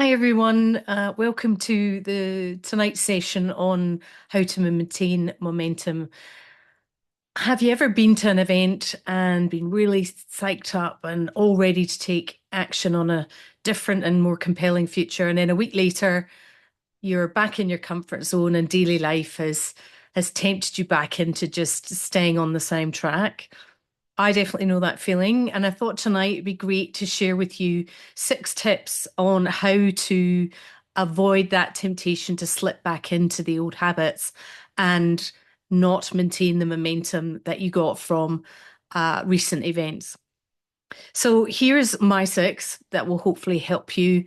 Hi everyone, welcome to the tonight's session on how to maintain momentum. Have you ever been to an event and been really psyched up and all ready to take action on a different and more compelling future, and then a week later you're back in your comfort zone and daily life has tempted you back into just staying on the same track? I definitely know that feeling. And I thought tonight it'd be great to share with you 6 tips on how to avoid that temptation to slip back into the old habits and not maintain the momentum that you got from recent events. So here's my 6 that will hopefully help you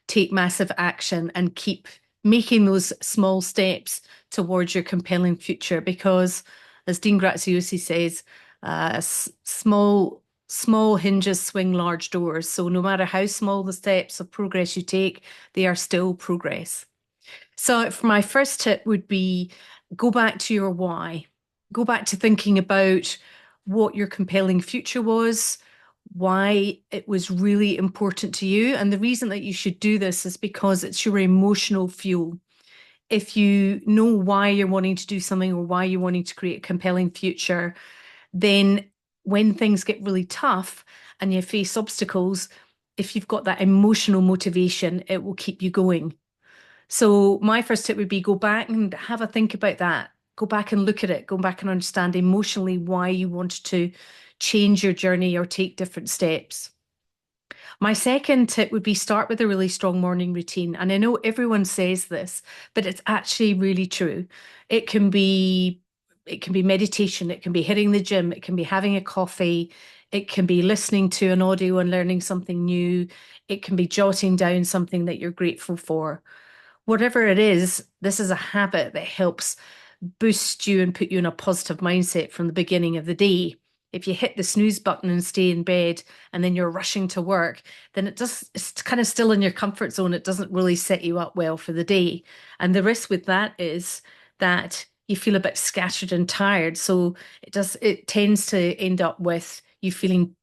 take massive action and keep making those small steps towards your compelling future. Because, as Dean Graziosi says, small hinges swing large doors. So no matter how small the steps of progress you take, they are still progress. So for my first tip would be go back to your why. Go back to thinking about what your compelling future was, why it was really important to you. And the reason that you should do this is because it's your emotional fuel. If you know why you're wanting to do something or why you're wanting to create a compelling future, then when things get really tough and you face obstacles, if you've got that emotional motivation, it will keep you going. So my first tip would be go back and have a think about that. Go back and look at it. Go back and understand emotionally why you want to change your journey or take different steps. My second tip would be start with a really strong morning routine. And I know everyone says this, but it's actually really true. It can be it can be meditation, it can be hitting the gym, it can be having a coffee, it can be listening to an audio and learning something new, it can be jotting down something that you're grateful for. Whatever it is, this is a habit that helps boost you and put you in a positive mindset from the beginning of the day. If you hit the snooze button and stay in bed and then you're rushing to work, then it's kind of still in your comfort zone. It doesn't really set you up well for the day. And the risk with that is that you feel a bit scattered and tired. So it tends to end up with you feeling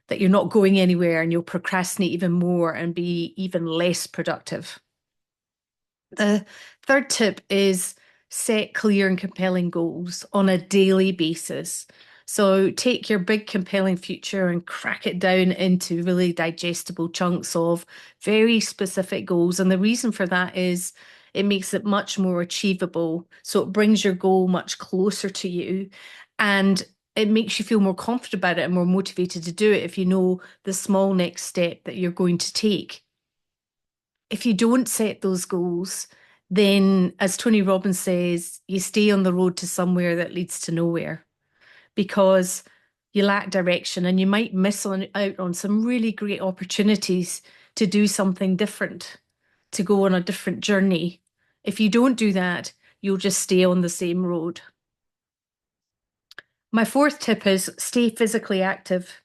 that you're not going anywhere, and you'll procrastinate even more and be even less productive. The third tip is set clear and compelling goals on a daily basis. So take your big compelling future and crack it down into really digestible chunks of very specific goals. And the reason for that is it makes it much more achievable. So it brings your goal much closer to you, and it makes you feel more confident about it and more motivated to do it if you know the small next step that you're going to take. If you don't set those goals, then, as Tony Robbins says, you stay on the road to somewhere that leads to nowhere because you lack direction, and you might out on some really great opportunities to do something different, to go on a different journey. If you don't do that, you'll just stay on the same road. My fourth tip is stay physically active.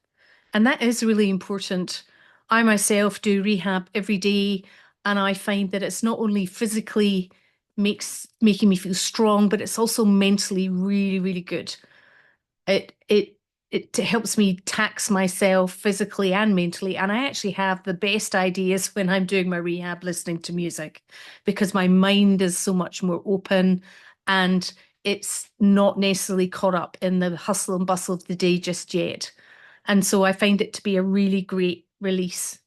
And that is really important. I myself do rehab every day, and I find that it's not only physically making me feel strong, but it's also mentally really, really good. It it it helps me tax myself physically and mentally, and I actually have the best ideas when I'm doing my rehab listening to music because my mind is so much more open, and it's not necessarily caught up in the hustle and bustle of the day just yet. And so I find it to be a really great release.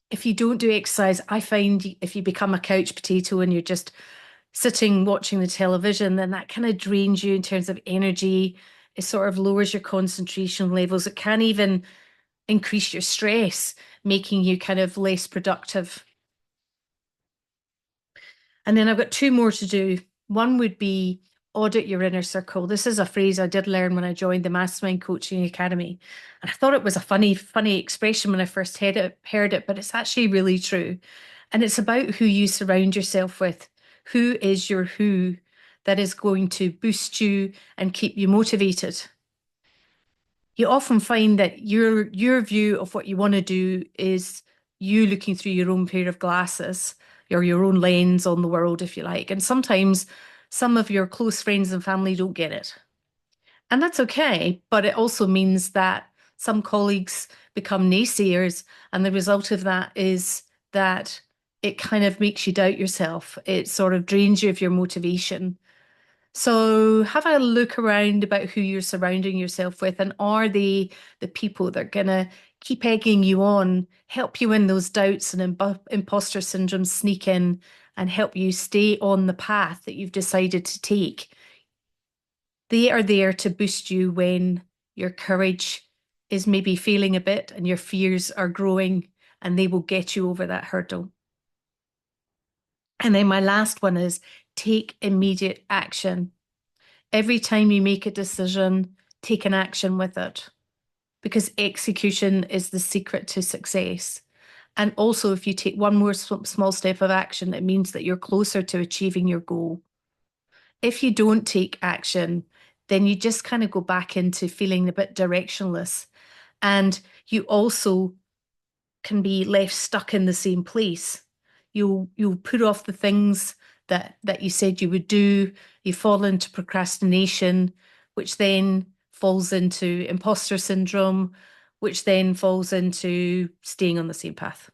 If you don't do exercise, I find if you become a couch potato and you're just sitting watching the television, then that kind of drains you in terms of energy. It sort of lowers your concentration levels. It can even increase your stress, making you kind of less productive. And then I've got 2 more to do. One would be audit your inner circle. This is a phrase I did learn when I joined the Mastermind Coaching Academy. And I thought it was a funny expression when I first heard it, but it's actually really true. And it's about who you surround yourself with. Who is your who that is going to boost you and keep you motivated? You often find that your view of what you want to do is you looking through your own pair of glasses or your own lens on the world, if you like. And sometimes some of your close friends and family don't get it. And that's okay, but it also means that some colleagues become naysayers, and the result of that is that it kind of makes you doubt yourself. It sort of drains you of your motivation. So have a look around about who you're surrounding yourself with, and are they the people that are gonna keep egging you on, help you when those doubts and imposter syndrome sneak in, and help you stay on the path that you've decided to take. They are there to boost you when your courage is maybe failing a bit and your fears are growing, and they will get you over that hurdle. And then my last one is take immediate action. Every time you make a decision, take an action with it, because execution is the secret to success. And also, if you take one more small step of action, it means that you're closer to achieving your goal. If you don't take action, then you just kind of go back into feeling a bit directionless. And you also can be left stuck in the same place. You'll put off the things that you said you would do. You fall into procrastination, which then falls into imposter syndrome, which then falls into staying on the same path.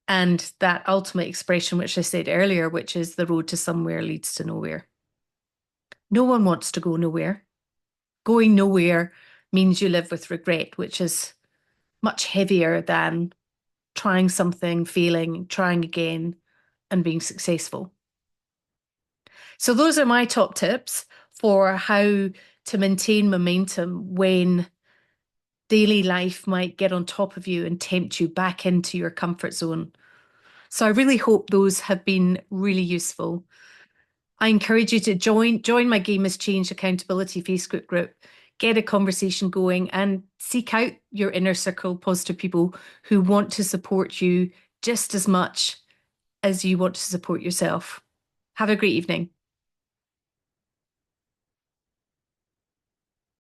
And that ultimate expression, which I said earlier, which is the road to somewhere leads to nowhere. No one wants to go nowhere. Going nowhere means you live with regret, which is much heavier than trying something, failing, trying again, and being successful. So, those are my top tips for how to maintain momentum when daily life might get on top of you and tempt you back into your comfort zone. So, I really hope those have been really useful. I encourage you to join my Game has Changed Accountability Facebook group, get a conversation going, and seek out your inner circle of positive people who want to support you just as much as you want to support yourself. Have a great evening.